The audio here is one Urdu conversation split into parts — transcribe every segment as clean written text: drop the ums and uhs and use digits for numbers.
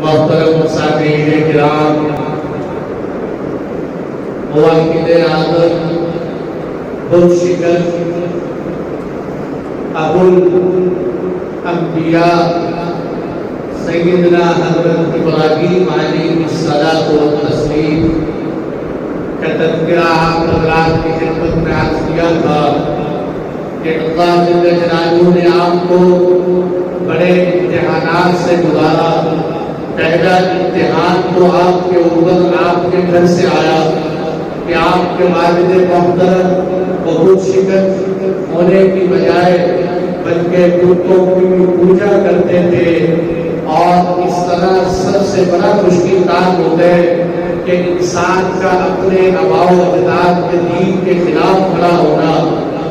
محترم سامعین کرام، موحد اعظم خود شکل ابو الانبیاء سیدنا حضرت ابراہیم علیہ الصلوۃ والتسلیم کا تذکرہ حضرات کی خدمت میں عرض کیا تھا کہ اللہ جل جلالہ نے آپ کو بڑے امتحانات سے گزارا۔ پہلا امتحان تو آپ کے اوپر آپ کے گھر سے آیا کہ آپ کے والد محترم بہت شکل ہونے کی بجائے بلکہ بتوں کی پوجا کرتے تھے، اور اس طرح سب سے بڑا مشکل کام ہوتا ہے کہ انسان کا اپنے آباء و اجداد کے دین کے خلاف کھڑا ہونا۔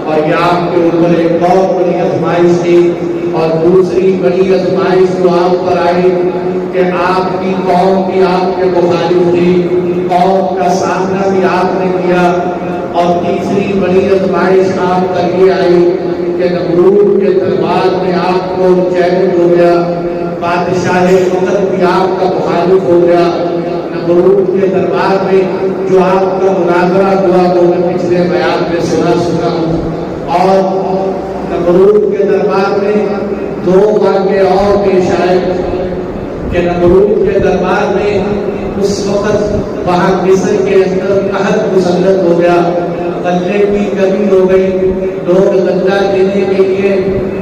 اور یہ آپ کے اوپر ایک بہت بڑی آزمائش تھی۔ اور دوسری بڑی آزمائش جو آپ پر آئی کہ آپ کی قوم بھی آپ کے مخالف تھی، قوم کا سامنا بھی آپ نے کیا۔ اور تیسری بڑی آزمائش آپ پر یہ آئی کہ نمرود کے دربار میں آپ کو چیلنج ہو گیا، بادشاہ وقت بھی آپ کا مخالف ہو گیا۔ نمرود کے دربار میں جو آپ کا مناظرہ ہوا وہ میں پچھلے بیان میں سنا ہوں۔ اور نمرود کے دربار میں دو واقعے اور پیش آئے کہ نمرود کے دربار میں اس وقت وہاں مصر کے اندر قحط مسلط ہو گیا، غلے کی کمی ہو گئی۔ لوگ غلہ دینے کے لیے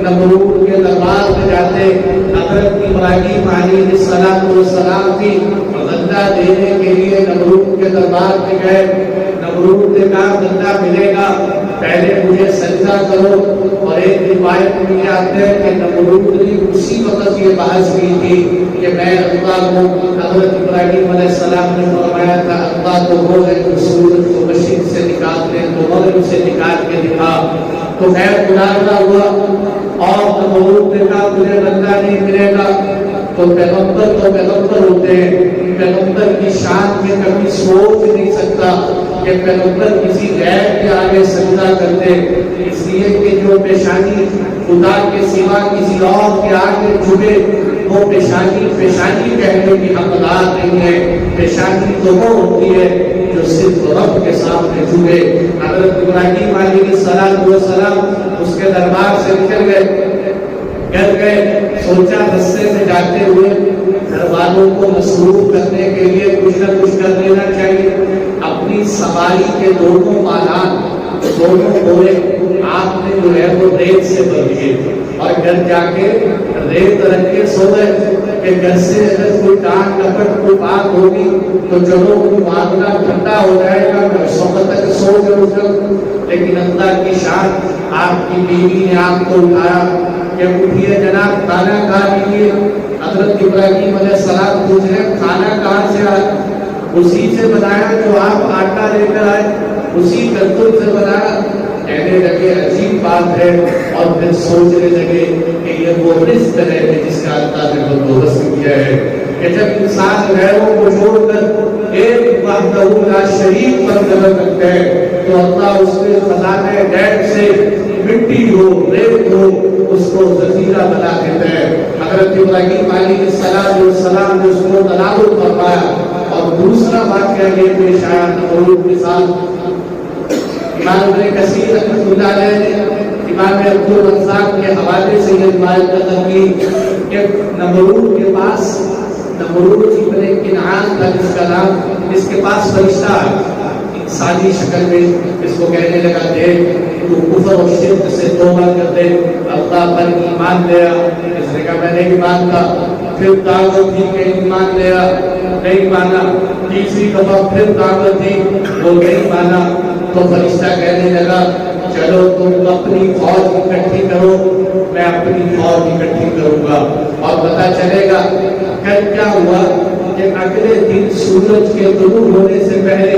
نمرود کے دربار میں جاتے، حضرت ابراہیم علیہ السلام بھی غلہ دینے کے لیے نمرود کے دربار میں گئے۔ نمرود نے کہا غلہ ملے گا، پہلے مجھے سجدہ کرو۔ اور ایک روایت میں یہ آتا ہے کہ نمرود نے اسی وقت یہ بحث کی تھی کہ میں اللہ کو، حضرت ابراہیم علیہ السلام نے فرمایا تھا اللہ کو وہ ہے جو سورج کو مشرق سے نکالتے ہیں تو مغرب سے نکال کے دکھا۔ تو خیر مناظرہ ہوا اور نمرود نے کہا مجھے غلہ نہیں ملے گا۔ تو پیغمبر ہوتے ہیں، پیغمبر کی شان میں کبھی سوچ نہیں سکتا کہ پیغمبر کسی غیر کے آگے سجدہ کرتے، اس لیے کہ جو پیشانی خدا کے سوا کسی اور کے آگے جھکے وہ پیشانی کہنے کی حقدار نہیں ہے۔ پیشانی تو وہ ہوتی ہے جو صرف رب کے سامنے جھکے۔ حضرت ابراہیم علیہ السلام اس کے دربار سے نکل گئے، سوچا رستے میں جاتے ہوئے گھر والوں کو مصروف کرنے کے لیے کچھ نہ کچھ کر لینا چاہیے۔ اپنی سواری کے دونوں پالان، دونوں گھوڑے آپ نے جو ہے وہ ریت سے بھر دیے اور گھر جا کے ریت رکھ کے سو گئے کہ گھر سے اگر کوئی ٹانگ لپٹ کوئی بات ہوگی تو چلو کوئی معاملہ ٹھنڈا ہو جائے گا، میں اس وقت تک سو کے اٹھ جاؤں۔ لیکن اللہ کی شان، آپ کی بیوی نے آپ کو اٹھایا کہ اٹھیے جناب کھانا کھا لیجیے۔ حضرت ابراہیم علیہ السلام پوچھ رہے ہیں کھانا کہاں سے آیا؟ اسی سے بنایا جو آپ آٹا لے کر آئے، اسی گندم سے بنایا۔ کہنے لگے عجیب بات ہے، اور پھر سوچنے لگے کہ یہ وہ رزق ہے جس کا اللہ نے بندوبست کیا ہے کہ جب انسان غیروں کو چھوڑ کر ایک وحدہ لا شریک پر نظر رکھتا ہے تو اللہ اس کے خزانے غیب سے مٹی ہو، ریت ہو، اس کو ذخیرہ بنا دیتا ہے۔ حضرت ابراہیم علیہ السلام نے اس کو تناول فرمایا۔ اور دوسرا واقعہ یہ پیش آیا نمرود کے ساتھ۔ امام ابن کثیر رحمۃ اللہ علیہ نے امام عبدالرزاق کے حوالے سے یہ روایت نقل کی کہ نمرود ابن کنعان تھا جس کا نام، اس کے پاس فرشتہ آیا انسانی شکل میں، اس کو کہنے لگا دیکھ تو کفر و شرک سے توبہ کر دے، اللہ پر ایمان لیا۔ اس نے کہا میں نہیں مانتا۔ پھر دعوت دی کہ ایمان لیا، نہیں مانا۔ تیسری دفعہ پھر دعوت دی، وہ نہیں مانا۔ تو فرشتہ کہنے لگا چلو تم اپنی فوج اکٹھی کرو، میں اپنی فوج اکٹھی کروں گا۔ اور پتہ چلے گا کل کیا ہوا کہ اگلے دن سورج کے طلوع ہونے سے پہلے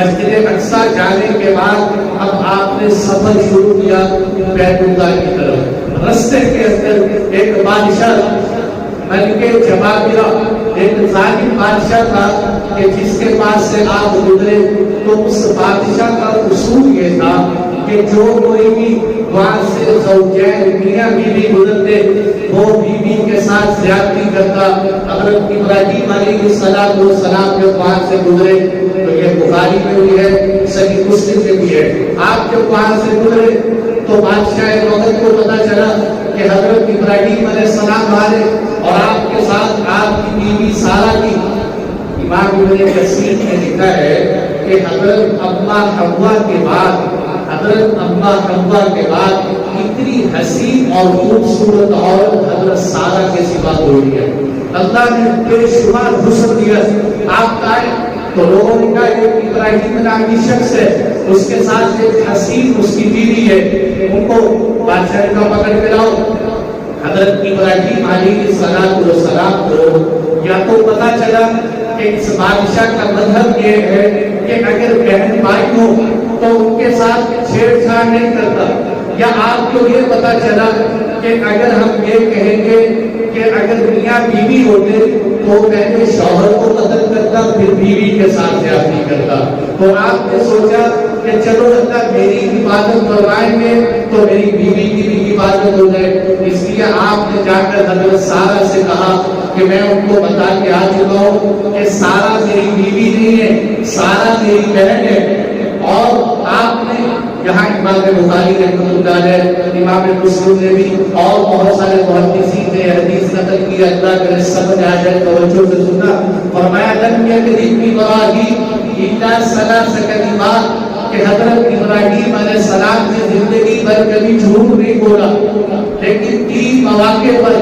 مسجد اقصی جانے کے بعد اب آپ نے سفر شروع کیا بیت اللہ کی طرف۔ رستے کے اندر ایک بادشاہ ملکہ جبابرہ، ایک ظالم بادشاہ تھا کہ جس کے پاس سے آپ گزرے تو اس بادشاہ کا اصول یہ تھا کہ جو کوئی بھی وہاں سے زوجین میاں بیوی گزرتے وہ بیوی کے ساتھ زیادتی کرتا۔ حضرت ابراہیم علیہ السلام جب وہاں سے گزرے تو یہ بخاری میں بھی ہے، صحیح مسلم میں بھی ہے، آپ جب وہاں سے گزرے تو بادشاہ وقت کو پتا چلا کہ حضرت ابراہیم علیہ السلام والے اور آپ کے ساتھ آپ کی بیوی سارہ کی۔ امام ابن کثیر نے لکھا ہے کہ حضرت اما حوا کے بعد اتنی حسین اور خوبصورت عورت حضرت سارہ کے سوا کوئی ہے۔ اللہ نے بے شمار حسن دیا۔ آپ کا تو لوگوں نے کہا ایک ابراہیم نام کی شخص ہے، اس کے ساتھ ایک حسین اس کی بیوی ہے، ان کو بادشاہ کا پکڑ کے لاؤ۔ حضرت ابراہیم علیہ السلام کو یا تو پتا چلا کہ اس بادشاہ کا مذہب یہ ہے کہ اگر بہن بھائی ہو تو ان کے ساتھ چھیڑ چھاڑ نہیں کرتا، یا آپ کو یہ پتا چلا کہ اگر ہم یہ کہیں گے کہ اگر میاں بیوی ہوتے تو پہلے شوہر کو قتل کرتا پھر بیوی کے ساتھ زیادتی کرتا، تو آپ نے سوچا کہ چلو اللہ میری حفاظت کروائیں گے تو میری بیوی کی بھی حفاظت ہو جائے۔ اس لیے آپ نے جا کر حضرت سارہ سے کہا کہ میں ان کو بتا کے آ چکا ہوں کہ سارہ میری بیوی نہیں ہے، سارہ میری بہن ہے۔ اور آپ نے یہاں امام بخاری رحمۃ اللہ علیہ، امام مسلم نے بھی اور بہت سارے محدثین نے حدیث نقل کی، اللہ کرے سمجھ آ جائے توجہ سے سننا۔ فرمایا لم یکذب ابراہیم الا ثلاث کلمات، کہ حضرت ابراہیم علیہ السلام نے زندگی بھر کبھی جھوٹ نہیں بولا، لیکن 3 مواقع پر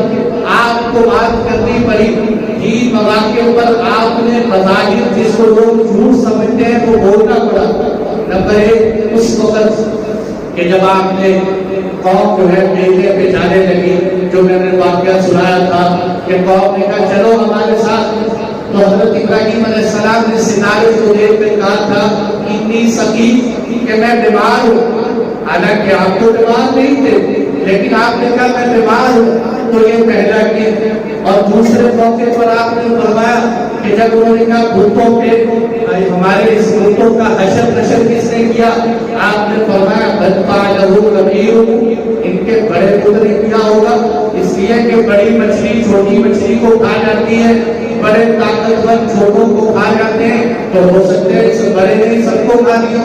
آپ کو بات کرنی پڑی۔ 3 مواقع پر آپ نے بظاہر جس کو لوگ جھوٹ سمجھتے ہیں وہ بولنا پڑا۔ نمبر 1 اس وقت کہ جب آپ نے قوم جو ہے میلے پہ جانے لگی، جو میں نے واقعہ سنایا تھا کہ قوم نے کہا چلو ہمارے ساتھ، تو حضرت ابراہیم علیہ السلام نے ستارے کو دیکھ کر کہا تھا اتنی سقیم کہ میں بیمار ہوں، حالانکہ آپ تو بیمار نہیں تھے لیکن آپ نے کہا میں بیمار ہوں، تو یہ پہلا کہ۔ اور دوسرے موقع پر آپ نے فرمایا کہ جب انہوں نے کہا بتوں پہ ہمارے اس بتوں کا حشر نشر کس نے کیا، آپ نے فرمایا ان کے بڑے بت نے کیا ہوگا، اس لیے کہ بڑی مچھلی چھوٹی مچھلی کو کھا جاتی ہے، بڑے طاقتور چھوٹوں کو کھا جاتے ہیں، تو ہو سکتے ہیں اس بڑے نے سب کو کھا دیا۔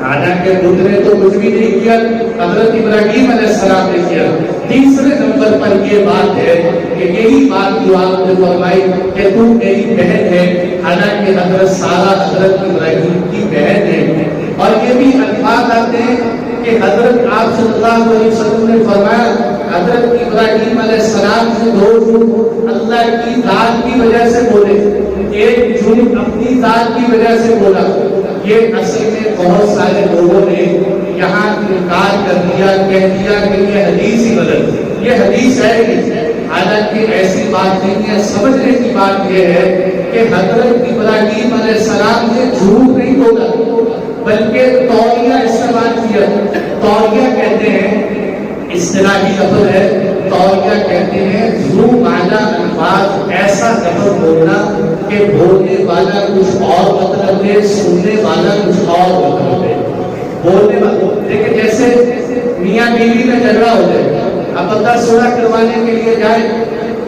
حالانکہ بت نے تو کچھ بھی نہیں کیا، حضرت ابراہیم علیہ السلام نے کیا۔ تیسرے نمبر پر یہ بات ہے کہ یہی بات جو آپ نے فرمائی کہ تو میری بہن ہے، حالانکہ حضرت سارہ حضرت ابراہیم کی بہن ہے۔ اور یہ بھی الفاظ آتے ہیں کہ حضرت آپ صلی اللہ علیہ وسلم نے فرمایا حضرت ابراہیم علیہ السلام سے 2 جھوٹ اللہ کی ذات کی وجہ سے بولے، ایک جھوٹ اپنی ذات کی وجہ سے بولا۔ یہ اصل میں بہت سارے لوگوں نے یہاں انکار کر دیا، کہہ دیا کہ یہ حدیث ہی غلط، یہ حدیث ہے نہیں، حالانکہ ایسی بات نہیں ہے۔ سمجھنے کی بات یہ ہے کہ حضرت ابراہیم علیہ السلام نے جھوٹ نہیں بولا بلکہ توریہ استعمال کیا۔ توریہ کہتے ہیں، اصطلاحی لفظ ہے، توریہ کہتے ہیں ذو معنی الفاظ، ایسا لفظ بولنا کہ بولنے والا کچھ اور مطلب ہے، سننے والا کچھ اور مطلب ہے۔ بولنے والا لیکن جیسے میاں بیوی میں جھگڑا ہو جائے، اب بندہ صلح کروانے کے لیے جائے،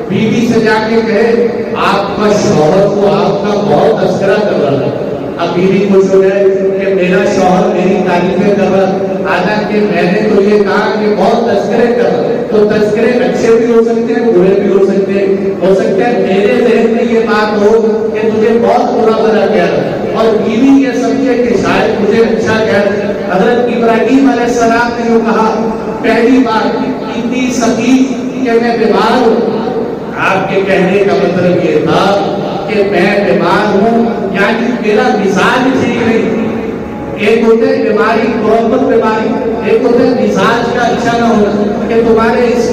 بیوی سے جا کے کہے آپ کا شوہر کو آپ کا بہت تذکرہ کر رہا ہے، اب بیوی خوش ہو جائے کہ میرا شوہر میری تعریفیں کر رہا، حالانکہ میں نے تو یہ کہا کہ بہت تذکرے کر رہا۔ تو تذکرے اچھے بھی ہو سکتے ہیں، برے بھی ہو سکتے ہیں، ہو سکتا ہے میرے ذہن میں یہ بات ہو کہ تجھے بہت برا بنا گیا اور بیوی یہ سمجھے کہ شاید مجھے اچھا کہہ۔ حضرت ابراہیم علیہ السلام نے جو کہا پہلی بات اتنی سقیم کہ میں بیمار ہوں، آپ کے کہنے کا مطلب یہ تھا کہ میں بیمار ہوں، یعنی میرا مزاج ٹھیک نہیں۔ ایک ہوتے بیماری نارمل بیماری، ایک ہوتے مزاج کا اچھا نہ ہونا، کہ تمہارے اس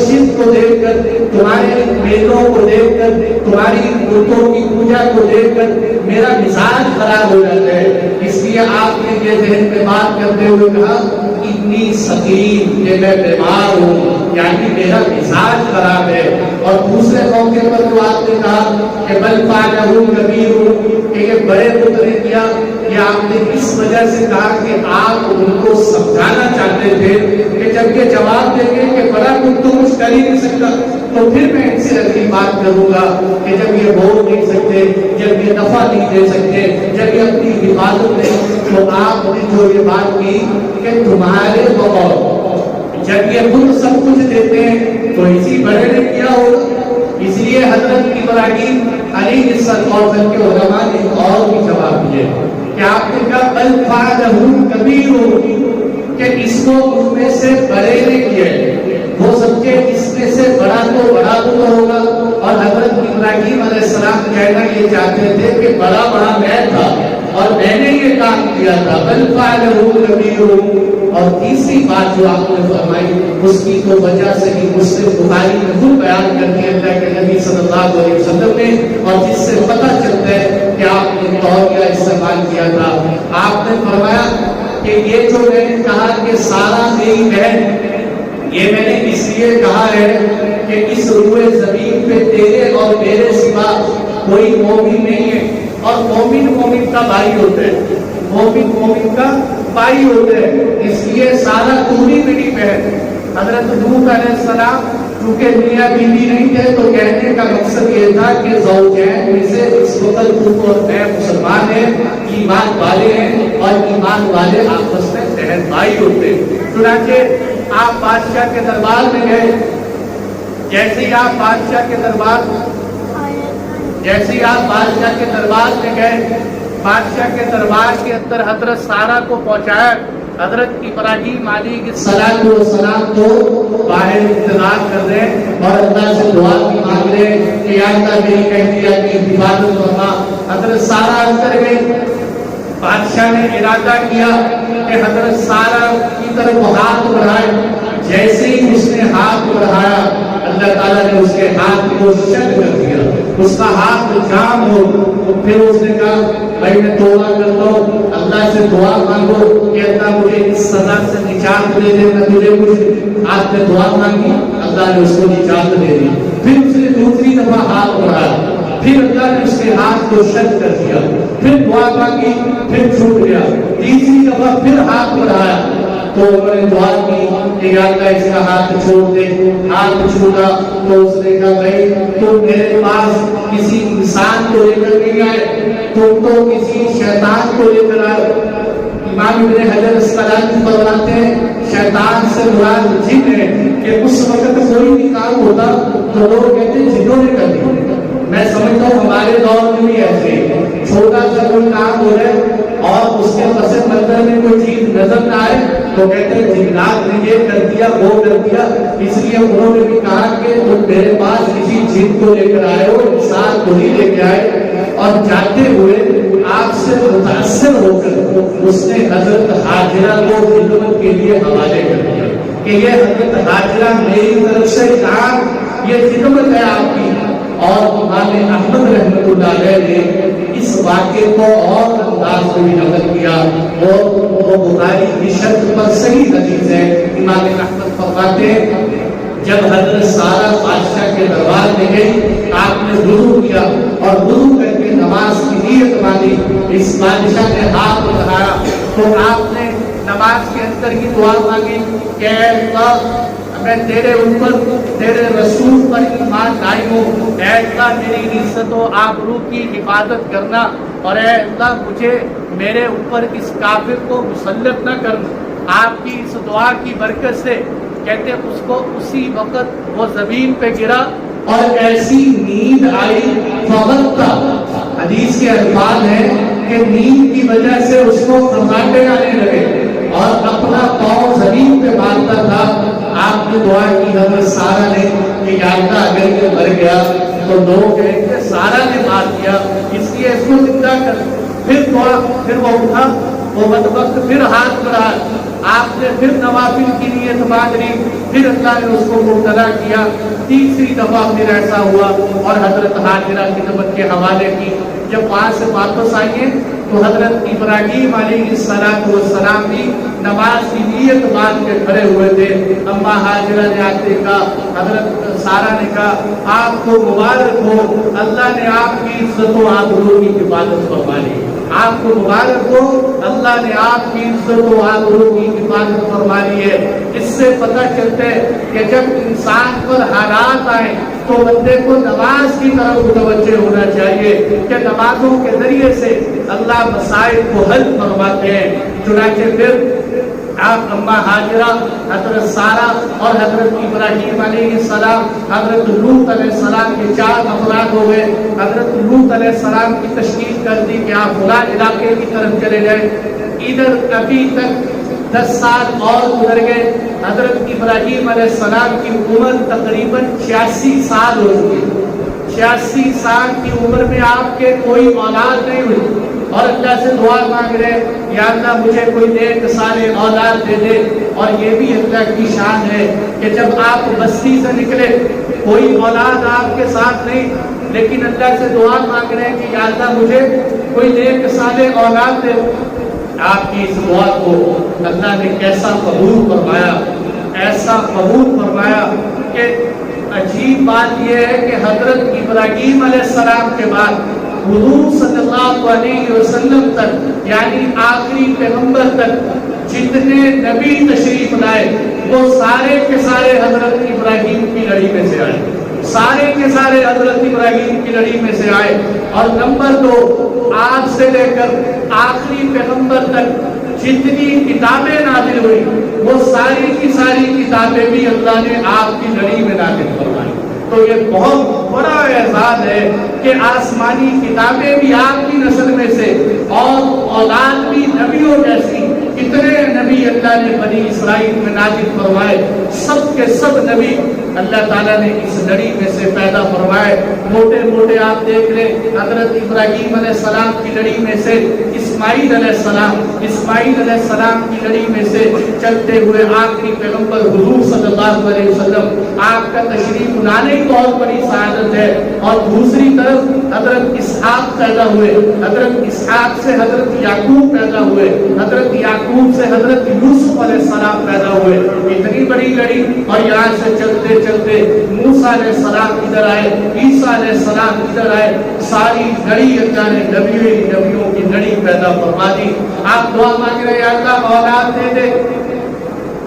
شد کو دیکھ کر، تمہارے میلوں کو دیکھ کر، تمہاری بتوں کی پوجا کو دیکھ کر میرا مزاج خراب ہو جاتا ہے. اس لیے آپ نے یہ ذہن میں بات کرتے ہوئے کہا اتنی سقیم کہ میں بیمار ہوں، یعنی میرا مزاج خراب ہے. اور دوسرے موقع پر جو آپ نے کہا کہ بل فعلہ کبیرہم، کہ یہ بڑے پتر نے کیا، یہ آپ نے اس وجہ سے کہا کہ آپ ان کو سمجھانا چاہتے تھے کہ جب یہ جواب دیں گے کہ بڑا کچھ تو کچھ کر ہی نہیں سکتا تو پھر میں ان سے اگلی بات کروں گا کہ جب یہ بول نہیں سکتے، جب یہ نفع نہیں دے سکتے، جب یہ اپنی حفاظت نہیں، تو آپ نے جو یہ بات کی کہ تمہارے بغیر جب یہ خود سب کچھ دیتے ہیں تو اسی بڑے نے کیا ہوگا. اس لیے حضرت ابراہیم علیہ السلام کے علماء نے اور بھی جواب دیے کہ آپ نے کہا بل فعلہ کبیرہم، کہ اس کو ان میں سے بڑے نے کیا ہے. وہ سمجھے اس میں سے بڑا تو ہوگا. اور حضرت ابراہیم علیہ السلام کہنا یہ چاہتے تھے کہ بڑا میں تھا اور میں نے یہ کام کیا تھا. بل فعلہ کبیرہم. اور تیسری بات جو آپ نے فرمائی اس کی تو وجہ سے ہی مسلم بخاری میں خود بیان کر دیا اللہ کے نبی صلی اللہ علیہ وسلم نے، اور جس سے پتہ چلتا ہے کہ آپ نے توحید استعمال کیا تھا. آپ نے فرمایا کہ یہ جو میں نے کہا کہ سارا میری بہن، یہ میں نے اس لیے کہا ہے کہ اس روئے زمین پہ تیرے اور میرے سوا کوئی مومن نہیں ہے. اور مومن کا بھائی ہوتا ہے، مومن کا بھائی ہوتے ہیں. اس لیے سارا تو ہی میری بہن. حضرت نوح علیہ السلام چونکہ میاں بیوی نہیں تھے تو کہنے کا مقصد یہ تھا کہ زوجین میں سے اس وقت تو اور میں مسلمان ہیں، ایمان والے ہیں، اور ایمان والے آپس میں بہن بھائی ہوتے ہیں. چنانچہ آپ بادشاہ کے دربار میں گئے. جیسے ہی آپ بادشاہ کے دربار میں گئے، بادشاہ کے دربار کے اندر حضرت سارہ کو پہنچایا. حضرت ابراہیم علیہ السلام کو باہر انتظار کر رہے اور اللہ سے دعا بھی مانگ رہے کہ یا اللہ میری کہنیا کی حفاظت فرما. حضرت سارہ اندر گئی. بادشاہ نے ارادہ کیا کہ حضرت سارہ کی طرف ہاتھ بڑھائے. جیسے ہی اس نے ہاتھ بڑھایا اللہ تعالیٰ نے اس کے ہاتھ کو شد کر دیا، اس کا ہاتھ جام ہو. پھر اس نے کہا بھائی میں توبہ کرتا ہوں، اللہ سے دعا مانگو کہ اللہ مجھے اس سزا سے نجات دے دے. میں تجھے کچھ آپ نے دعا مانگی، اللہ نے اس کو نجات دے دی. پھر اس نے دوسری دفعہ ہاتھ بڑھایا، پھر اللہ نے اس کے ہاتھ کو شد کر دیا. پھر دعا مانگی، پھر چھوٹ گیا. تیسری دفعہ پھر ہاتھ بڑھایا تو انہوں نے دعا کی کہ یا اللہ اس کا ہاتھ چھوڑ دے. ہاتھ چھوڑا تو اس نے کہا بھائی تم میرے پاس کسی انسان کو لے کر نہیں آئے، تم تو کسی شیطان کو لے کر آئے. امام ابن حجر اسقلانی فرماتے ہیں شیطان سے مراد جن ہے کہ اس وقت کوئی بھی کام ہوتا تو لوگ کہتے ہیں جنوں نے کر دیا. میں سمجھتا ہوں ہمارے دور میں بھی ایسے چھوٹا سا کوئی کام ہو جائے اور اس کے پس منظر میں کوئی چیز نظر نہ آئے تو کہتے ہیں جنات نے یہ کر دیا وہ کر دیا. اس لیے انہوں نے بھی کہا کہ تم میرے پاس کسی جن کو لے کر آئے ہو، انسان کو ہی لے کے آئے. اور جاتے ہوئے آپ سے متاثر ہو کر اس نے حضرت حاجرہ کو خدمت کے لیے حوالے کر دیا کہ یہ حضرت حاجرہ میری طرف سے جان یہ خدمت ہے آپ کی. اور امام احمد رحمۃ اللہ علیہ نے اس واقعے کو اور انداز میں بھی نقل کیا اور وہ بخاری کی شرط پر صحیح حدیث ہے. امام احمد فرماتے ہیں جب حضرت سارہ بادشاہ کے دربار میں گئی آپ نے وضو کیا اور وضو کر کے نماز کی نیت مانی. اس بادشاہ نے ہاتھ اٹھایا تو آپ نے نماز کے اندر کی دعا مانگی کہ اے اللہ میں تیرے اوپر تیرے رسول پر ایمان لائی ہوں. اے اللہ میری عزت و آبرو کی حفاظت کرنا اور اے اللہ مجھے میرے اوپر اس کافر کو مسلط نہ کرنا. آپ کی اس دعا کی برکت سے کہتے اس کو اسی وقت وہ زمین پہ گرا اور ایسی نیند آئی فغطا. حدیث کے الفاظ ہیں کہ نیند کی وجہ سے اس کو خماٹے آنے لگے اور اپنا پاؤں زمین پہ مارتا تھا. آپ نے دعا کی حضرت سارہ نے کہ یا اللہ اگر یہ مر گیا تو لوگ کہیں کہ سارہ نے مار دیا اس لیے اس کو زندہ کر. پھر وہ اٹھا، وہ بدبخت پھر ہاتھ بڑھا. آپ نے پھر نوافل کی نیت باندھ لی، پھر اللہ نے اس کو مبتلا کیا. تیسری دفعہ پھر ایسا ہوا اور حضرت حاجرہ خدمت کے حوالے کی. جب وہاں سے واپس آئیے تو حضرت ابراہیم علیہ السلام بھی نماز کی نیت باندھ کے کھڑے ہوئے تھے. اما ہاجرہ نے آتے کہا, حضرت سارہ نے کہا آپ کو مبارک ہو, اللہ نے آپ کی عزت و آبرو کی حفاظت فرما لی. آپ کو مبارک ہو, اللہ نے آپ کی عزت و آبرو کی حفاظت فرما لی ہے. اس سے پتہ چلتا ہے کہ جب انسان پر حالات آئے تو بندے کو نماز کی طرف متوجہ ہونا چاہیے کہ نمازوں کے ذریعے سے اللہ مسائل کو حل فرماتے ہیں. چنانچہ پھر آپ اما ہاجرہ, حضرت سارہ اور حضرت ابراہیم علیہ السلام, حضرت لوط علیہ السلام کے 4 افراد ہو گئے. حضرت لوط علیہ السلام کی تشکیل کر دی کہ آپ فلاں علاقے کی طرف چلے جائیں. ادھر ابھی تک 10 سال اور گزر گئے. حضرت ابراہیم علیہ السلام کی عمر تقریباً 86 سال ہو چکی. 86 سال کی عمر میں آپ کے کوئی اولاد نہیں ہوئی اور اللہ سے دعا مانگ رہے یا اللہ مجھے کوئی نیک صالح اولاد دے دے. اور یہ بھی اللہ کی شان ہے کہ جب آپ بستی سے نکلے کوئی اولاد آپ کے ساتھ نہیں, لیکن اللہ سے دعا مانگ رہے ہیں کہ یا اللہ مجھے کوئی نیک صالح اولاد دے. آپ کی اس دعا کو اللہ نے کیسا قبول فرمایا, ایسا قبول فرمایا کہ عجیب بات یہ ہے کہ حضرت ابراہیم علیہ السلام کے بعد حضور صلی اللہ علیہ وسلم تک یعنی آخری پیغمبر تک جتنے نبی تشریف لائے وہ سارے کے سارے حضرت ابراہیم کی لڑی میں سے آئے. سارے کے سارے حضرت ابراہیم کی لڑی میں سے آئے. اور نمبر 2, آپ سے لے کر آخری پیغمبر تک جتنی کتابیں نازل ہوئی وہ ساری کی ساری کتابیں بھی اللہ نے آپ کی لڑی میں نازل فرمائی. تو یہ بہت بڑا اعزاز ہے کہ آسمانی کتابیں بھی آپ کی نسل میں سے اور اولاد بھی نبیوں جیسی کتنے نبی اللہ نے بنی اسرائیل میں نازل فرمائے. سب کے سب نبی اللہ تعالیٰ نے اس لڑی میں سے پیدا فرمائے. موٹے موٹے آپ دیکھ لیں, حضرت ابراہیم علیہ السلام کی لڑی میں سے اسماعیل علیہ السلام کی لڑی میں سے چلتے ہوئے آخری پیغمبر حضور صلی اللہ علیہ وسلم آپ کا تشریف لانے کی بہت بڑی سعادت ہے. اور دوسری طرف حضرت اسحاق پیدا ہوئے, حضرت اسحاق سے حضرت یعقوب پیدا ہوئے, حضرت یعقوب سے حضرت یوسف علیہ السلام پیدا ہوئے. اتنی بڑی لڑی. اور یہاں سے چلتے چلتے موسیٰ علیہ السلام ادھر آئے, عیسیٰ علیہ السلام ادھر آئے. ساری لڑی اللہ نے نبیوں کی لڑی پیدا فرما دی. آپ دعا مانگ رہے ہیں اللہ اولاد دے دے.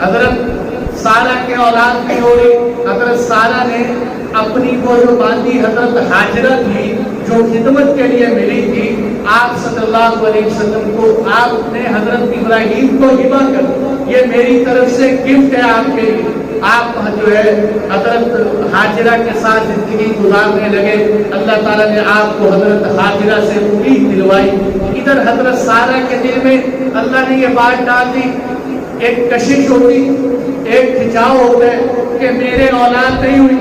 حضرت سارہ کے اولاد بھی ہو رہی. حضرت سارہ نے اپنی کو جو باندھی حضرت ہاجرہ تھی جو خدمت کے لیے ملی تھی, آپ صلی اللہ علیہ وسلم کو آپ نے حضرت ابراہیم کو ہبہ کر, یہ میری طرف سے گفٹ ہے آپ کے لیے. آپ جو ہے حضرت ہاجرہ کے ساتھ زندگی گزارنے لگے. اللہ تعالیٰ نے آپ کو حضرت ہاجرہ سے امید دلوائی. ادھر حضرت سارہ کے دل میں اللہ نے یہ بات ڈال دی, ایک کشش ہوتی, ایک کھچاؤ ہوتا ہے کہ میرے اولاد نہیں ہوئی,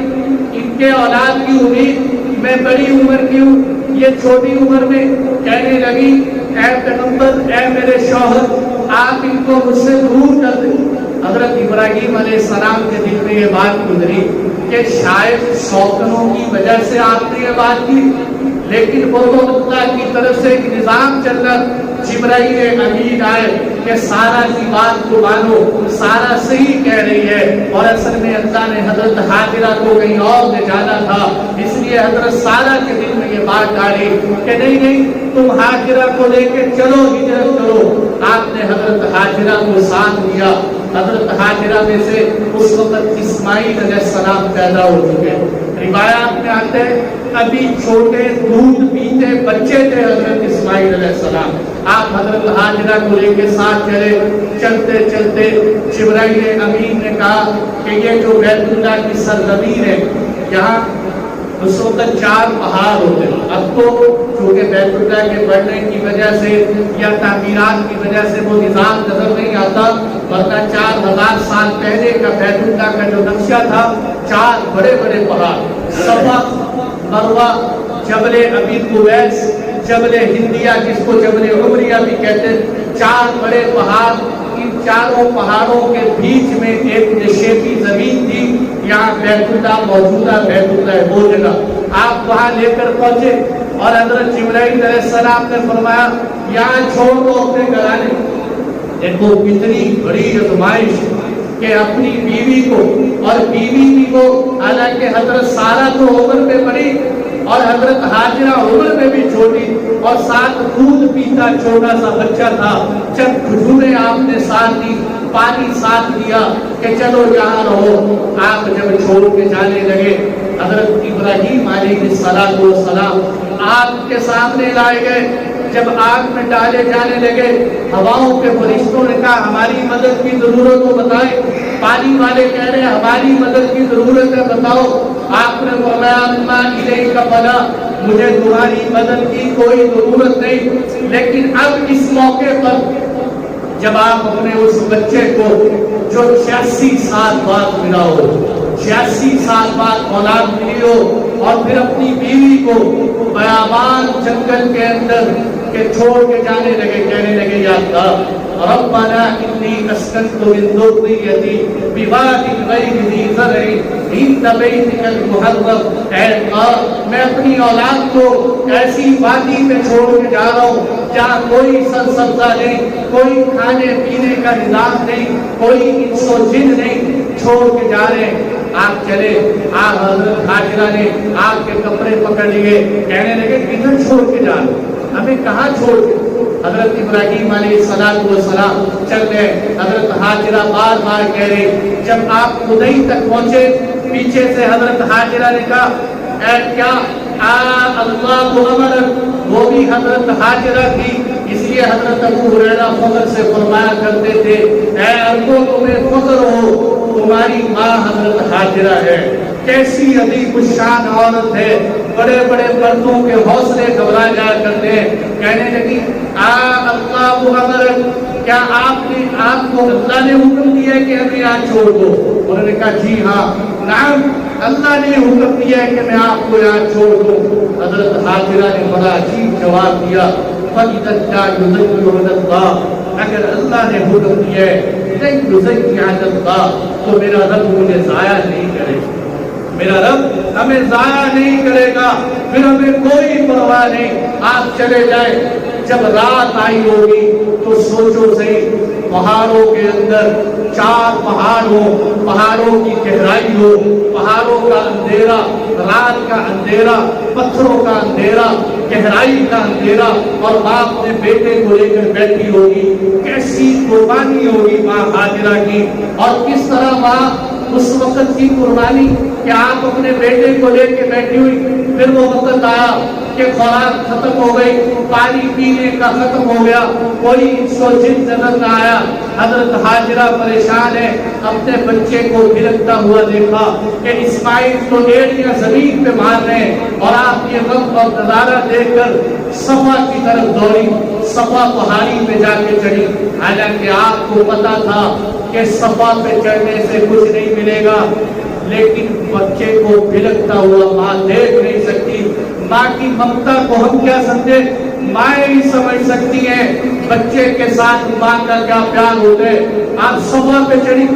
ان کے اولاد کی امید, میں بڑی عمر کی ہوں, یہ چھوٹی عمر میں کہنے لگی اے پیغمبر, اے میرے شوہر, آپ ان کو مجھ سے دور کر دیں. حضرت ابراہیم علیہ السلام کے دل میں یہ بات گزری کہ شاید شوقنوں کی وجہ سے آپ نے یہ بات کی, لیکن وہ تو اللہ کی طرف سے ایک نظام چل رہا. جبرائیل امین آئے کہ سارہ کی بات کو مانو, سارہ صحیح کہہ رہی ہے. اور اصل میں اللہ نے حضرت ہاجرہ کو کہیں اور لے جانا تھا, اس لیے حضرت سارہ کے دل میں یہ بات ڈالی کہ نہیں تم ہاجرہ کو لے کے چلو, ہجرت کرو. آپ نے حضرت ہاجرہ کو ساتھ دیا. حضرت ہاجرہ میں سے اس وقت اسماعیل علیہ السلام پیدا ہو چکے. روایات میں آتے ہیں ابھی چھوٹے دودھ پیتے بچے تھے حضرت اسماعیل علیہ السلام. آپ حضرت ہاجرہ کو لے کے ساتھ چلے. چلتے چلتے جبرائیل امین نے کہا کہ یہ جو بیت اللہ کی سرزمین ہے, یہاں اس وقت 4 پہاڑ ہوتے ہیں. اب تو چونکہ بیت اللہ کے بڑھنے کی وجہ سے یا تعمیرات کی وجہ سے وہ نظام نظر نہیں آتا, ورنہ 4000 سال پہلے کا بیت اللہ کا جو نقشہ تھا 4 بڑے بڑے پہاڑ, صفا, مروہ, جبل ابی قبیس, جبل ہندیہ جس کو جبل عمریہ بھی کہتے ہیں, 4 بڑے پہاڑ. ان چاروں پہاڑوں کے بیچ میں ایک نشیبی زمین تھی, یہاں بیت اللہ موجودہ بیت اللہ ہے وہ جگہ. آپ وہاں لے کر پہنچے. اور حضرت جبرائیل علیہ السلام نے فرمایا یہاں چھوڑ دو اپنے گھرانے. دیکھو کتنی بڑی آزمائش کہ اپنی بیوی کو اور بیوی بھی کو، حالانکہ حضرت سارہ تو عمر میں بڑی اور حضرت حاجرہ عمر میں بھی چھوٹی، اور ساتھ دودھ پیتا چھوٹا سا بچہ تھا. جب کھجوریں آپ نے ساتھ دی، پانی ساتھ دیا کہ چلو یہاں رہو. آپ جب چھوڑ کے جانے لگے، حضرت ابراہیم علیہ السلام آپ کے سامنے لائے گئے. جب آگ میں ڈالے جانے لگے، ہواؤں کے فرشتوں نے کہا ہماری مدد کی ضرورت ہو بتائیں. پانی والے کہہ رہے ہیں ہماری مدد کی ضرورت ہے بتاؤ. آپ نے فرمایا اما الیک فلا، مجھے تمہاری مدد کی کوئی ضرورت نہیں، لیکن اب اس موقع پر جب آپ اپنے اس بچے کو جو 86 سال بعد ملا ہو، 86 سال بعد اولاد ملی ہو، اور پھر اپنی بیوی کو بیابان جنگل کے اندر کہ چھوڑ کے جانے لگے، کہنے لگے یا اللہ ربنا انی اسکنت من ذریتی بواد غیر ذی زرع عند بیتک المحرم. اے اللہ میں اپنی اولاد کو ایسی وادی میں چھوڑ کے جا رہا ہوں جہاں کوئی سرسبزہ نہیں، کوئی کھانے پینے کا نظام نہیں، کوئی انس و جن نہیں، چھوڑ کے جا رہے ہیں. آپ چلے، آپ حضرت حاجرہ نے آپ کے کپڑے پکڑ لیے، کہنے لگے کدھر چھوڑ کے جا رہے ہمیں، کہاں چھوڑ کے؟ حضرت ابراہیم علیہ السلام چل گئے. حضرت حاجرہ بار بار کہہ رہے. جب آپ خدئی تک پہنچے، پیچھے سے حضرت حاجرہ نے کہا اے کیا اللہ امر، وہ بھی حضرت حاجرہ تھی، اس لیے حضرت ابو ہریرہ فخر سے فرمایا کرتے تھے اے اربو تمہیں فخر ہو، تمہاری ماں حضرت حاجرہ ہے. کیسی عظیم الشان عورت ہے، بڑے بڑے مردوں کے حوصلے گھبرا جایا کرتے ہیں. کہنے لگی اللہ امر، کیا آپ کو اللہ نے حکم دیا ہے کہ ہمیں یہاں چھوڑ دو؟ انہوں نے کہا جی ہاں. نعم، اللہ نے حکم دیا ہے کہ میں آپ کو یہاں چھوڑ دوں. حضرت حاجرہ نے بڑا عجیب جواب دیا فَإِذَا كَانَ يُذَكِّرُ اللَّهُ، اگر اللہ نے حکم دیا ہے لَن يُذَكِّرَ اللَّهُ تو میرا رب مجھے ضائع نہیں کرے گا، میرا رب ہمیں ضائع نہیں کرے گا، پھر ہمیں کوئی پرواہ نہیں، آپ چلے جائیں. جب رات آئی ہوگی تو سوچو صحیح، پہاڑوں کے اندر 4 پہاڑ ہو، پہاڑوں کی گہرائی ہو، پہاڑوں کا اندھیرا، رات کا اندھیرا، پتھروں کا اندھیرا، گہرائی کا اندھیرا، اور ماں اپنے بیٹے کو لے کر بیٹھی ہوگی. کیسی قربانی ہوگی ماں حاجرہ کی، اور کس طرح ماں اس وقت کی قربانی کہ آپ اپنے بیٹے کو لے کے بیٹھی ہوئی. پھر وہ وقت آیا کہ خوراک ختم ہو گئی، پانی پینے کا ختم ہو گیا، کوئی انس و جن نظر نہ آیا. حضرت حاجرہ پریشان ہے، اپنے بچے کو بھڑکتا ہوا دیکھا کہ اسماعیل تو ایڑیاں زمین پہ مار رہے ہیں، اور آپ یہ غم اور نظارہ دیکھ کر صفا کی طرف دوڑی، صفا پہاڑی پہ جا کے چڑھی. حالانکہ آپ کو پتا تھا کہ صفا پہ چڑھنے سے کچھ نہیں ملے گا، لیکن بچے کو بھڑکتا ہوا ماں دیکھ نہیں سکتی. ماں کی ممتا کو ہم کیا سمجھے، مائیں ہی سمجھ سکتی ہیں بچے کے ساتھ ماں کا کیا پیار ہوتا ہے. آپ صفا پہ چڑھی،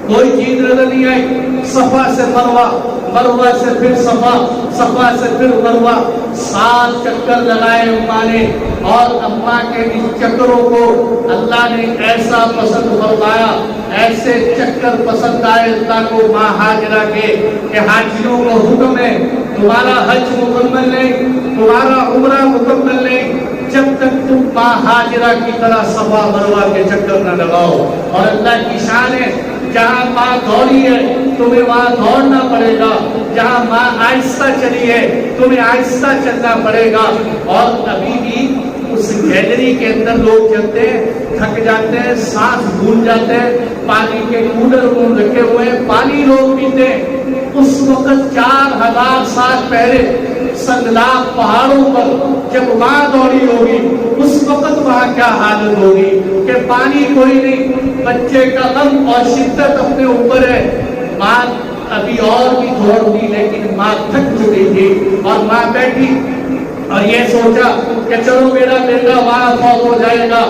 کوئی چیز نظر نہیں آئی. صفا سے مروہ، مروہ سے پھر صفا، صفا سے پھر مروہ، 7 چکر لگائے اماں نے. اور اماں کے ان چکروں کو اللہ نے ایسا پسند فرمایا، ایسے چکر پسند آئے اللہ کو ماں حاجرہ کے کہ حاجیوں کو حکم ہے تمہارا حج مکمل نہیں، تمہارا عمرہ مکمل نہیں جب تک تم ماں حاجرہ کی طرح صفا مروہ کے چکر نہ لگاؤ. اور اللہ کی شان ہے، جہاں ماں دوڑی ہے تمہیں وہاں دوڑنا پڑے گا، جہاں ماں آہستہ چلی ہے تمہیں آہستہ چلنا پڑے گا. اور ابھی بھی اس گیلری کے اندر لوگ چلتے ہیں، تھک جاتے ہیں، سانس بھول جاتے ہیں، پانی کے کولر رکھے ہوئے ہیں، پانی لوگ پیتے ہیں. اس وقت 4000 سال پہلے سنگلاخ پہاڑوں پر جب ماں دوڑی ہوگی اس وقت وہاں کیا حالت ہوگی کہ پانی کوئی نہیں، بچے کا غم اور شدت اپنے اوپر ہے. ماں ابھی اور بھی دوڑتی لیکن ماں تھک چکی تھی، اور ماں بیٹھی اور یہ سوچا کہ چلو میرا بیٹا وہاں فوت ہو جائے گا،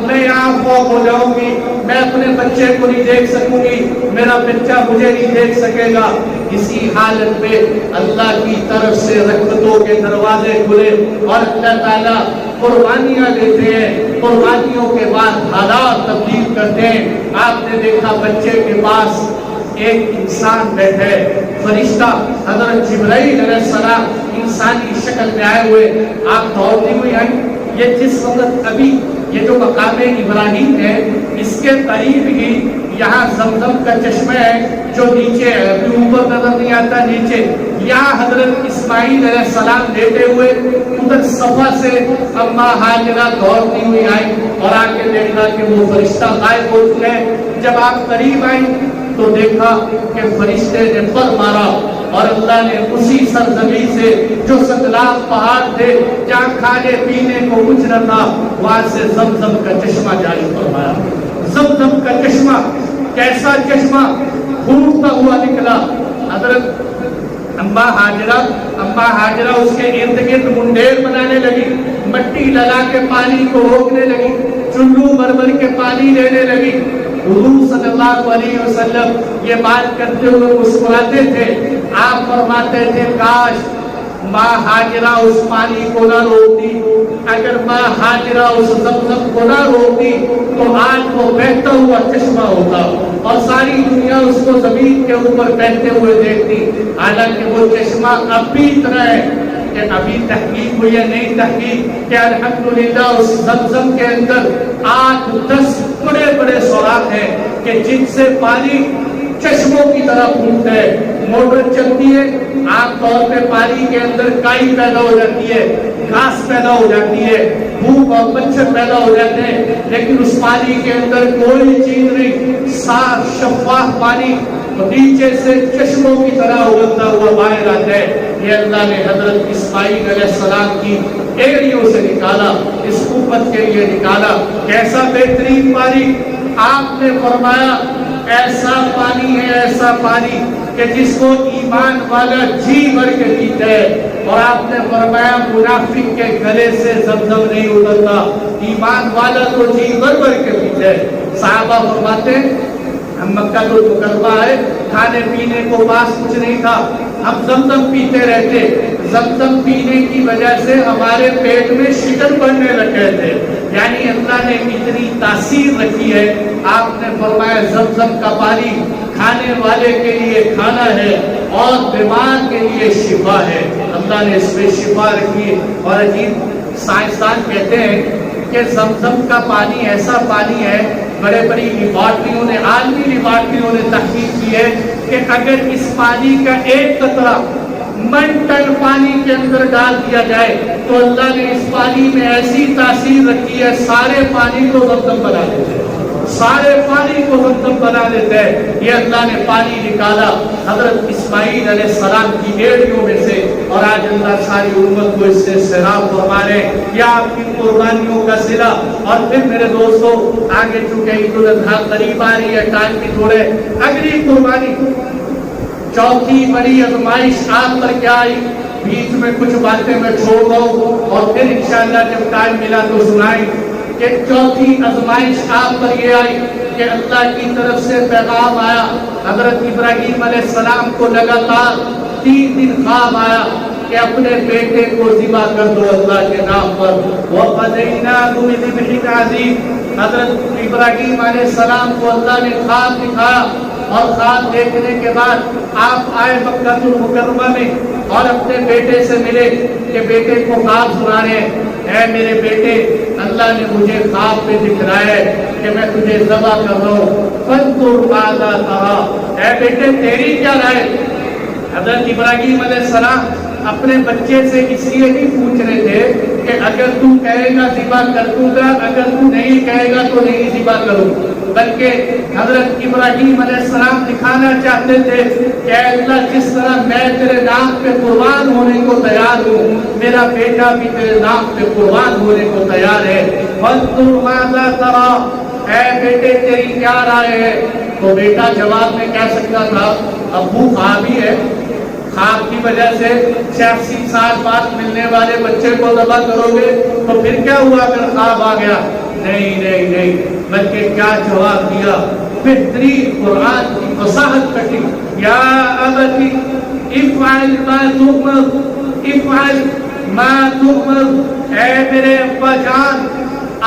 میں یہاں فوت ہو جاؤں گی، میں اپنے بچے کو نہیں دیکھ سکوں گی، میرا بچہ مجھے نہیں دیکھ سکے گا۔ اسی حالت میں اللہ کی طرف سے رحمتوں کے دروازے کھلے اور اللہ تعالیٰ قربانیاں دیتے ہیں، قربانیوں کے بعد حالات تبدیل کرتے ہیں۔ آپ نے دیکھا بچے کے پاس ایک انسان بیٹھے، فرشتہ حضرت جبرائیل علیہ السلام انسانی شکل میں آئے ہوئے، آپ دوڑتی ہوئی آئی۔ یہ جس وقت ابھی یہ جو مقام ابراہیم ہے اس کے قریب ہی یہاں زمزم کا چشمہ ہے جو نیچے ہے، ابھی اوپر نظر نہیں آتا، نیچے یہاں حضرت اسماعیل علیہ السلام لیٹے ہوئے ادھر صفا سے اماں ہاجرہ دوڑتی ہوئی آئی اور آ کے دیکھا کہ وہ فرشتہ غائب ہو چکے ہیں۔ جب آپ قریب آئیں تو دیکھا کہ فرشتے نے پر مارا اور اللہ نے اسی سرزمین سے جو 7,00,000 پہاڑ تھے جہاں کھانے پینے کو کچھ نہ تھا وہاں سے زمزم کا چشمہ جاری فرمایا۔ زمزم کا چشمہ کیسا چشمہ؟ پھوٹتا ہوا نکلا۔ حضرت اماں ہاجرہ اس کے ارد گرد منڈیر بنانے لگی، مٹی لگا کے پانی کو روکنے لگی، چلو بھر بھر کے پانی لینے لگی۔ حضور صلی اللہ علیہ وسلم یہ بات کرتے ہوئے مسکراتے تھے، آپ فرماتے تھے کاش ماں ہاجرہ اس پانی کو نہ روکتی، اگر ماں ہاجرہ اس زمزم کو نہ روکتی تو آج وہ بہتا ہوا چشمہ ہوتا اور ساری دنیا اس کو زمین کے اوپر بہتے ہوئے دیکھتی۔ حالانکہ وہ چشمہ اب بھی اتنا ہے کہ ابھی تحقیق ہوئی ہے، نئی تحقیق کہ الحمدللہ اس زمزم کے اندر 8-10 بڑے بڑے سوراخ ہیں کہ جن سے پانی چشموں کی طرح پھوٹتا ہے۔ موٹر چلتی ہے، عام طور پہ پانی کے اندر کائی پیدا ہو جاتی ہے، گھاس پیدا ہو جاتی ہے، بھوک اور مچھر پیدا ہو جاتے ہیں، لیکن اس پانی کے اندر کوئی چیز نہیں، صاف شفاف پانی نیچے سے چشموں کی طرح ابلتا ہوا باہر آتا ہے۔ یہ اللہ نے حضرت اسماعیل علیہ السلام کی ایڑیوں سے نکالا، اس امت کے لیے نکالا۔ کیسا بہترین پانی! آپ نے فرمایا ایسا پانی ہے، ایسا پانی کہ جس کو ایمان والا جی بھر کے پیتا ہے۔ اور آپ نے فرمایا منافق کے گلے سے زمزم نہیں اترتا، ایمان والا تو جی بھر کے پیتا ہے۔ صحابہ فرماتے ہیں ہم مکہ المکرمہ آئے، کھانے پینے کو پاس کچھ نہیں تھا، ہم زمزم پیتے رہتے، زمزم پینے کی وجہ سے ہمارے پیٹ میں شکر بڑھنے لگے تھے۔ یعنی اللہ نے اتنی تاثیر رکھی ہے۔ آپ نے فرمایا زمزم کا پانی کھانے والے کے لیے کھانا ہے اور بیمار کے لیے شفا ہے۔ اللہ نے اس میں شفا رکھی۔ اور عجیب سائنسدان کہتے ہیں کہ زمزم کا پانی ایسا پانی ہے، بڑے بڑی لیبارٹریوں نے، عالمی لیبارٹریوں نے تحقیق کی ہے کہ اگر اس پانی کا ایک قطرہ ٹن پانی کے اندر ڈال دیا جائے تو اللہ نے اس پانی میں ایسی تاثیر رکھی ہے سارے پانی کو زمزم بنا دیتے ہیں، سارے پانی کو زمزم بنا دیتے ہیں۔ یہ اللہ نے پانی نکالا حضرت اسماعیل علیہ السلام کی ایڑیوں میں سے، اور آج اللہ ساری امت کو اس سے سیراب فرما رہے ہیں۔ یہ آپ کی قربانیوں کا صلہ۔ اور پھر میرے دوستوں آگے چونکہ عید الاضحیٰ قریب آ رہی ہے، ٹائم بھی تھوڑے، اگلی قربانی چوتھی بڑی آزمائش آپ پر کیا آئی؟ بیچ میں کچھ باتیں میں چھوڑ رہا ہوں اور پھر انشاءاللہ جب ٹائم ملا تو سنائیں کہ چوتھی آزمائش آپ پر یہ آئی کہ اللہ کی طرف سے پیغام آیا۔ حضرت ابراہیم علیہ السلام کو لگاتار 3 دن خواب آیا کہ اپنے بیٹے کو ذبح کر دو اللہ کے نام پر۔ وَفَدَيْنَاهُ بِذِبْحٍ عَظِيمٍ۔ حضرت ابراہیم علیہ السلام کو اللہ نے خواب دکھایا اور خواب دیکھنے کے بعد آپ آئے مکہ المکرمہ میں اور اپنے بیٹے سے ملے کہ بیٹے کو خواب سنا رہے ہیں، اے میرے بیٹے اللہ نے مجھے خواب میں دکھلایا ہے کہ میں تجھے ذبح کر رہا ہوں، فَانْظُرْ مَاذَا تَرَىٰ۔ اے بیٹے تیری کیا رائے؟ حضرت ابراہیم علیہ السلام اپنے بچے سے اس لیے نہیں پوچھ رہے تھے کہ اگر تو کہے گا ذبح کر دوں گا، اگر تو نہیں کہے گا تو نہیں ذبح کروں، بلکہ حضرت ابراہیم علیہ السلام دکھانا چاہتے تھے کہ اے اللہ جس طرح میں تیرے نام پہ قربان ہونے کو تیار ہوں، میرا بیٹا بھی تیرے نام پہ قربان ہونے کو تیار ہے۔ فَانْظُرْ مَاذَا تَرَىٰ۔ اے بیٹے تیری کیا رائے ہے؟ تو بیٹا جواب میں کہہ سکتا تھا ابو خوابی ہے، خواب کی وجہ سے 86 سال بعد ملنے والے بچے کو ذبح کرو گے تو پھر کیا ہوا اگر خواب آ گیا؟ نہیں بلکہ کیا جواب دیا؟ بہترین قرآن کی وضاحت کٹی، یا ابتی افعل ما تؤمر، افعل ما تؤمر، اے میرے ابا جان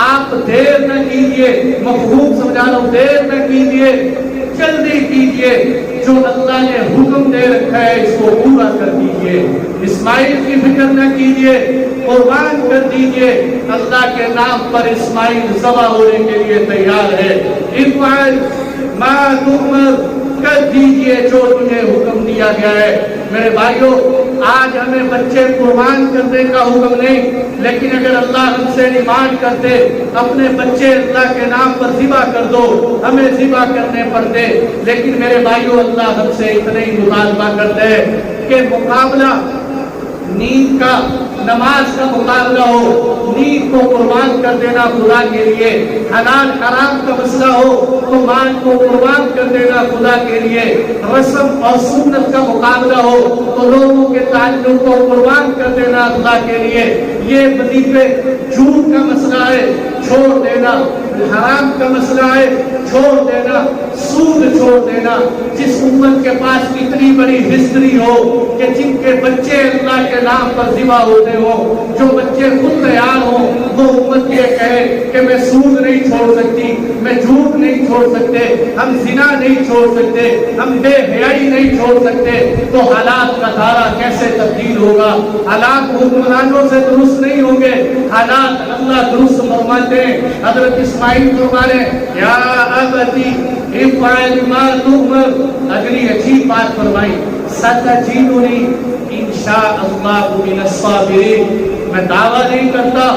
آپ دیر نہ کیجئے، مفہوم سمجھا رہا ہوں، دیر نہ کیجئے، جلدی کیجئے، جو اللہ نے حکم دے رکھا ہے اس کو پورا کر دیجئے، اسماعیل کی فکر نہ کیجئے، قربان کر دیجئے، اللہ کے نام پر اسماعیل ذبح ہونے کے لیے تیار ہے، افعل ما تؤمر، کر دیجئے جو تمہیں حکم دیا گیا ہے۔ میرے بھائیوں، آج ہمیں بچے قربان کرنے کا حکم نہیں، لیکن اگر اللہ ہم سے ڈیمانڈ کرتے اپنے بچے اللہ کے نام پر ذبح کر دو، ہمیں ذبح کرنے پڑتے، لیکن میرے بھائیوں اللہ ہم سے اتنا ہی مطالبہ کرتے ہیں کہ مقابلہ نیند کا، نماز کا مقابلہ ہو، نیند کو قربان کر دینا خدا کے لیے، حلال حرام کا مسئلہ ہو تو مال کو قربان کر دینا خدا کے لیے، رسم اور سنت کا مقابلہ ہو تو لوگوں کے تعلق کو قربان کر دینا خدا کے لیے، یہ وظیفے، جھوٹ کا مسئلہ ہے چھوڑ دینا، حرام کا مسئلہ ہے چھوڑ دینا، سود چھوڑ دینا۔ جس امت کے پاس اتنی بڑی ہسٹری ہو کہ جن کے بچے اللہ کے نام پر ذبح ہوتے ہوں، جو بچے خود تیار ہوں، وہ امت یہ کہے کہ میں سود نہیں چھوڑ سکتی، میں جھوٹ نہیں چھوڑ سکتے، ہم زنا نہیں چھوڑ سکتے، ہم بے حیائی نہیں چھوڑ سکتے، تو حالات کا دھارا کیسے تبدیل ہوگا؟ حالات حکمرانوں سے درست نہیں ہوں گے، حالات اللہ درست فرماتے ہیں۔ حضرت اسماعیل فرمانے یا ابتی افعل ما تؤمر، اگلی عجیب بات فرمائی، ستجدنی انشاء اللہ من الصابرین۔ میں دعویٰ نہیں کرتا،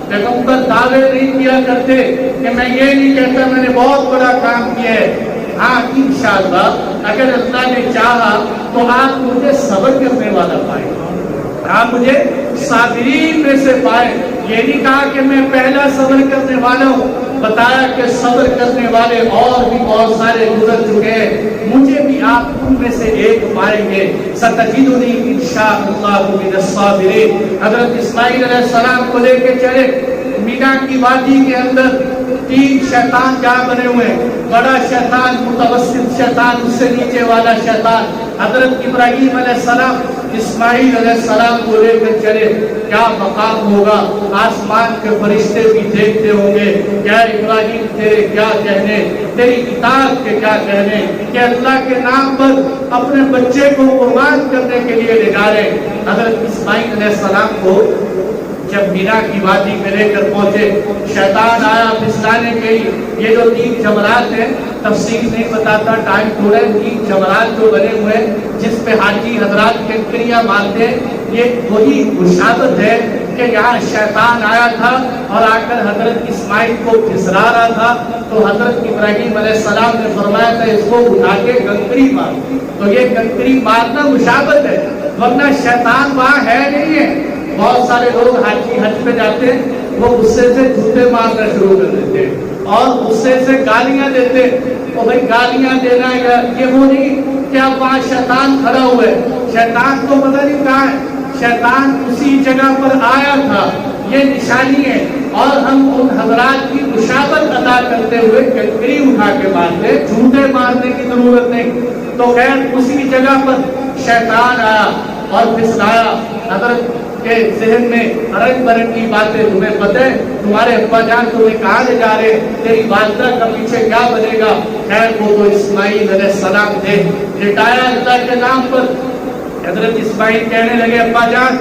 پیغمبر دعوے نہیں کیا کرتے کہ میں یہ نہیں کہتا میں نے بہت بڑا کام کیا ہے، ہاں انشاءاللہ اگر اللہ نے چاہا تو آپ مجھے صبر کرنے والا پائیں، آپ مجھے صابرین میں سے پائیں۔ یہ نہیں کہا کہ میں پہلا صبر کرنے والا ہوں، بتایا کہ صبر کرنے والے اور بھی بہت سارے گزر چکے ہیں، مجھے بھی آپ ان میں سے ایک پائیں گے۔ ستجدنی انشاءاللہ من الصابرین۔ حضرت اسماعیل علیہ السلام کو لے کے چلے، مینا کی وادی کے اندر 3 شیطان جہاں بنے ہوئے، بڑا شیطان، متوسط شیطان، اس سے نیچے والا شیطان۔ حضرت ابراہیم علیہ السلام اسماعیل علیہ السلام کو لے کر چلے، کیا مقام ہوگا؟ آسمان کے فرشتے بھی دیکھتے ہوں گے، کیا ابراہیم تیرے کیا کہنے، تیری اطاعت کے کیا کہنے کہ اللہ کے نام پر اپنے بچے کو قربان کرنے کے لیے نکالے۔ حضرت اسماعیل علیہ السلام کو جب مینا کی وادی میں لے کر پہنچے، شیطان آیا پھسلانے کے لیے۔ یہ جو 3 جمرات ہیں، تفصیل نہیں بتاتا، ٹائم تھوڑا ہے، 3 جمرات جو بنے ہوئے ہیں جس پہ حاجی حضرات کنکریاں مارتے ہیں، یہ وہی مشابہت ہے کہ یہاں شیطان آیا تھا اور آ کر حضرت اسماعیل کو پھسلا رہا تھا، تو حضرت ابراہیم علیہ السلام نے فرمایا تھا اس کو اٹھا کے کنکری مار، تو یہ کنکری مارنا مشابہت ہے، ورنہ شیطان وہاں ہے نہیں ہے۔ بہت سارے لوگ حاجی حج پہ جاتے ہیں، وہ غصے سے جوتے مارنا شروع کر دیتے ہیں اور غصے سے گالیاں دیتے ہیں۔ تو بھائی گالیاں دینا یہ وہ نہیں کہ اب وہاں شیطان کھڑا ہوا ہے، شیطان تو پتہ نہیں کہاں ہے، شیطان اسی جگہ پر آیا تھا، یہ نشانی ہے۔ اور ہم ان حضرات کی مشابہت ادا کرتے ہوئے کنکری اٹھا کے مارتے، جوتے مارنے کی ضرورت نہیں۔ تو خیر اسی جگہ پر شیطان آیا اور پھسلایا۔ حضرت کے ذہن میں رنگ برنگی باتیں، تمہیں پتہ ہے تمہارے ابا جان تمہیں کہاں لے جا رہے، تیری والدہ کا پیچھے کیا بنے گا۔ خیر وہ تو اسماعیل علیہ السلام تھے، لٹایا اللہ کے نام پر۔ حضرت اسماعیل کہنے لگے ابا جان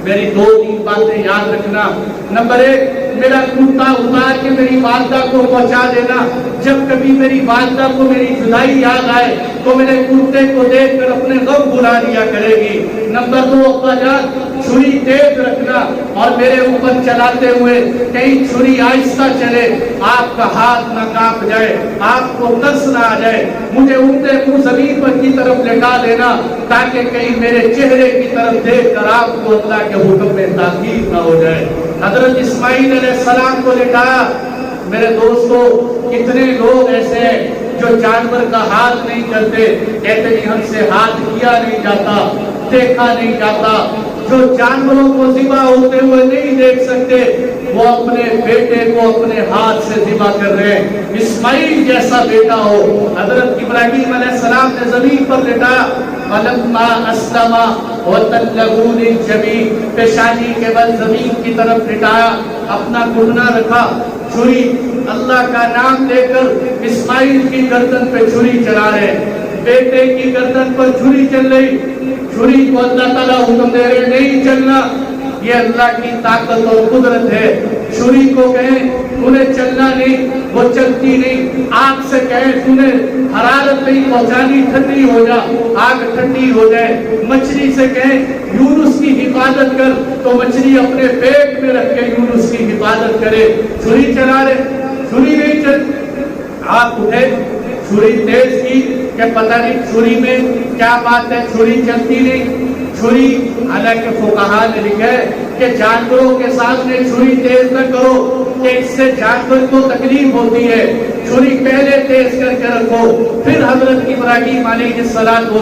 میری 2-3 باتیں یاد رکھنا۔ نمبر 1، میرا کرتا اتار کے میری والدہ کو پہنچا دینا، جب کبھی میری والدہ کو میری جدائی یاد آئے تو میرے کرتے کو دیکھ کر اپنے غم بھلا لیا کرے گی۔ نمبر 2، ابا جان چھری تیز رکھنا اور میرے اوپر چلاتے ہوئے کہیں چھری آہستہ چلے، آپ کا ہاتھ نہ کانپ جائے، آپ کو ترس نہ آ جائے، مجھے اٹھتے منہ زمین پر کی طرف لٹا دینا تاکہ کہیں میرے چہرے کی طرف دیکھ کر آپ کو اللہ کے حکم میں تاخیر نہ ہو جائے۔ حضرت اسماعیل علیہ السلام کو لٹایا۔ میرے دوستو کتنے لوگ ایسے ہیں جو جانور کا ہاتھ نہیں کرتے، کہتے نہیں ہم سے ہاتھ کیا نہیں جاتا، دیکھا نہیں جاتا، جو جانوروں کو ذبح ہوتے ہوئے نہیں دیکھ سکتے، وہ اپنے بیٹے کو اپنے ہاتھ سے ذبح کر رہے ہیں، اسماعیل جیسا بیٹا ہو۔ حضرت ابراہیم علیہ السلام نے زمین پر لٹایا، فلما اسلم وتلہ للجبین، پیشانی کے بل زمین کی طرف لٹایا، اپنا گھٹنا رکھا، چھری اللہ کا نام لے کر اسماعیل کی گردن پہ چھری چلا رہے، بیٹے کی گردن پر چھری چل رہی، چھری کو اللہ تعالیٰ حکم دے رہے نہیں چلنا، یہ اللہ کی طاقت اور قدرت ہے۔ چھری کو کہیں انہیں چلنا نہیں، وہ چلتی نہیں، آگ سے کہیں انہیں حرارت نہیں پہنچانی، ٹھنڈی ہو جا، آگ ٹھنڈی ہو جائے۔ مچھلی سے کہیں یونس کی حفاظت کر، تو مچھلی اپنے پیٹ میں رکھ کے یونس کی حفاظت کرے۔ چھری چلا رہے، چھری نہیں چل، آپ اٹھے، چھری تیز کی کہ پتہ نہیں چھری میں کیا بات ہے، چھری چلتی نہیں۔ چھری حالانکہ فقہاء نے لکھا ہے کہ جانوروں کے سامنے چھری تیز نہ کرو کہ اس سے جانور کو تکلیف ہوتی ہے، چھری پہلے تیز کر کے رکھو۔ پھر حضرت ابراہیم علیہ السلام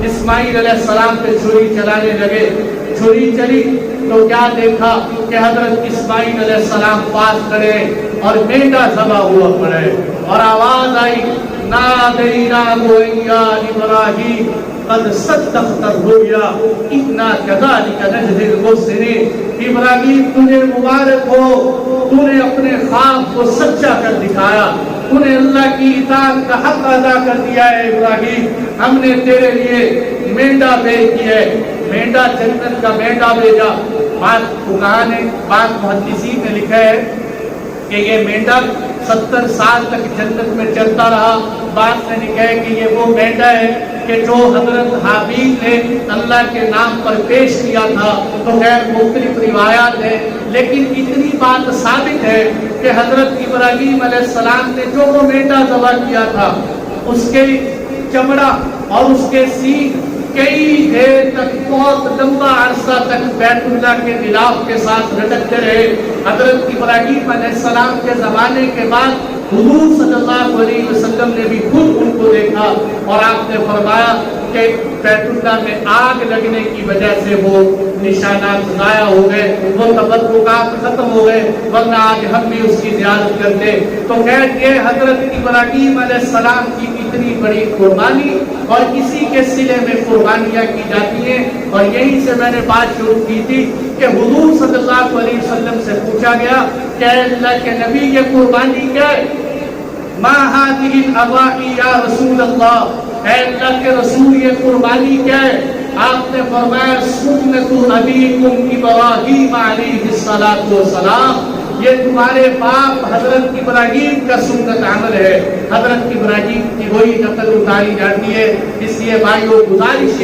اسماعیل علیہ السلام پہ چھری چلانے لگے، چھری چلی تو کیا دیکھا کہ حضرت اسماعیل علیہ السلام پاس کھڑے اور مینڈا ذبح ہوا پڑے، اور آواز آئی نادیناہ یا ابراہیم قد صدقت الرؤیا انا كذلك نجزي المحسنین۔ ابراہیم تجھے مبارک ہو، تو نے اپنے خواب کو سچا کر دکھایا، تو نے اللہ کی اطاعت کا حق ادا کر دیا ہے۔ ابراہیم ہم نے تیرے لیے مینڈا بھیج دیا ہے، مینڈا جنت کا مینڈا بھیجا۔ بات فقہاء نے، بات محدثین نے لکھا ہے کہ یہ مینڈا 70 سال تک جنت میں چلتا رہا۔ بات نے لکھا ہے کہ یہ وہ مینڈا ہے کہ جو حضرت حابیل نے اللہ کے نام پر پیش کیا تھا۔ تو خیر مختلف روایات ہیں، لیکن اتنی بات ثابت ہے کہ حضرت ابراہیم علیہ السلام نے جو وہ مینڈا ذبح کیا تھا، اس کے چمڑا اور اس کے سینگ کئی دیر تک، بہت لمبا عرصہ تک بیت اللہ کے غلاف کے ساتھ لٹکتے رہے۔ حضرت ابراہیم علیہ السلام کے زمانے کے بعد حضور صلی اللہ علیہ وسلم نے بھی خود ان کو دیکھا، اور آپ نے فرمایا کہ بیت اللہ میں آگ لگنے کی وجہ سے وہ نشانات ضائع ہو گئے، وہ تبرکات ختم ہو گئے، ورنہ آج ہم بھی اس کی زیارت کرتے۔ تو خیر یہ حضرت ابراہیم علیہ السلام کی اتنی بڑی قربانی، اور اسی کے صلے میں قربانیاں کی جاتی ہیں۔ اور یہیں سے میں نے بات شروع کی تھی کہ حضور صلی اللہ علیہ وسلم سے پوچھا گیا کہ اللہ کے نبی یہ قربانی کیا ہے؟ ما هذه الأضاحي یا رسول اللہ، اے اللہ کے رسول یہ قربانی کیا ہے؟ آپ نے فرمایا سنت ابیکم ابراہیم علیہ السلام، یہ تمہارے باپ حضرت ابراہیم کا سنت عمل ہے۔ حضرت ابراہیم کی وہی نقل اتاری جاتی ہے۔ اس لیے بھائیو گزارش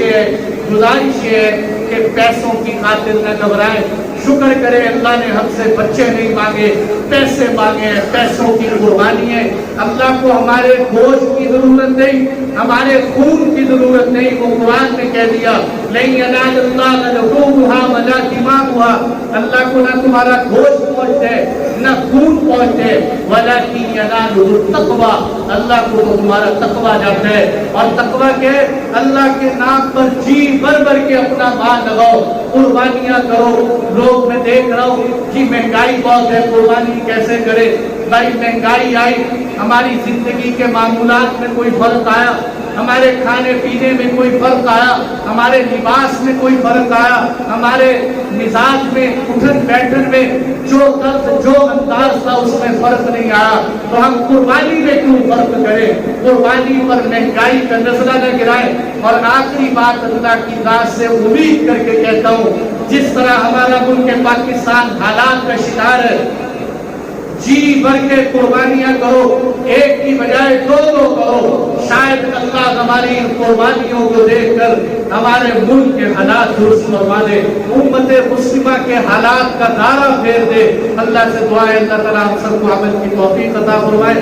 ہے کہ پیسوں کی خاطر نہ گھبرائیں، شکر کرے اللہ نے ہم سے بچے نہیں مانگے، پیسے مانگے ہیں، پیسوں کی قربانی ہے۔ اللہ کو ہمارے گوشت کی ضرورت نہیں، ہمارے خون کی ضرورت نہیں۔ وہ قرآن میں کہہ دیا لن ینال اللہ لحومها ولا دماؤها، اللہ کو نہ تمہارا گوشت پہنچے نہ خون پہنچے، ولکن ینالہ التقوی، اللہ کو تو تمہارا تقوی جاتا ہے۔ اور تقوی کے اللہ کے نام پر جی بھر بھر کے اپنا مال لگاؤ، قربانیاں کرو۔ لوگ میں دیکھ رہا ہوں جی مہنگائی بہت ہے، قربانی کیسے کرے؟ بھائی مہنگائی آئی، ہماری زندگی کے معمولات میں کوئی فرق آیا، ہمارے کھانے پینے میں کوئی فرق آیا، ہمارے لباس میں کوئی فرق آیا، ہمارے مزاج میں اٹھن بیٹھن میں جو طرز جو انداز تھا اس میں فرق نہیں آیا، تو ہم قربانی میں کیوں فرق کریں؟ قربانی پر مہنگائی کا نزلہ نہ گرائیں۔ اور آخری بات اللہ کی ذات سے امید کر کے کہتا ہوں، جس طرح ہمارا ملک پاکستان حالات کا شکار ہے، جی بھر کے قربانیاں کرو، ایک کی بجائے دو کرو، شاید اللہ ہماری قربانیوں کو دیکھ کر ہمارے ملک کے حالات درست فرما دے، امت مسلمہ کے حالات کا دائرہ پھیر دے۔ اللہ سے دعا ہے اللہ تعالیٰ ہم سب کو عمل کی توفیق عطا فرمائے۔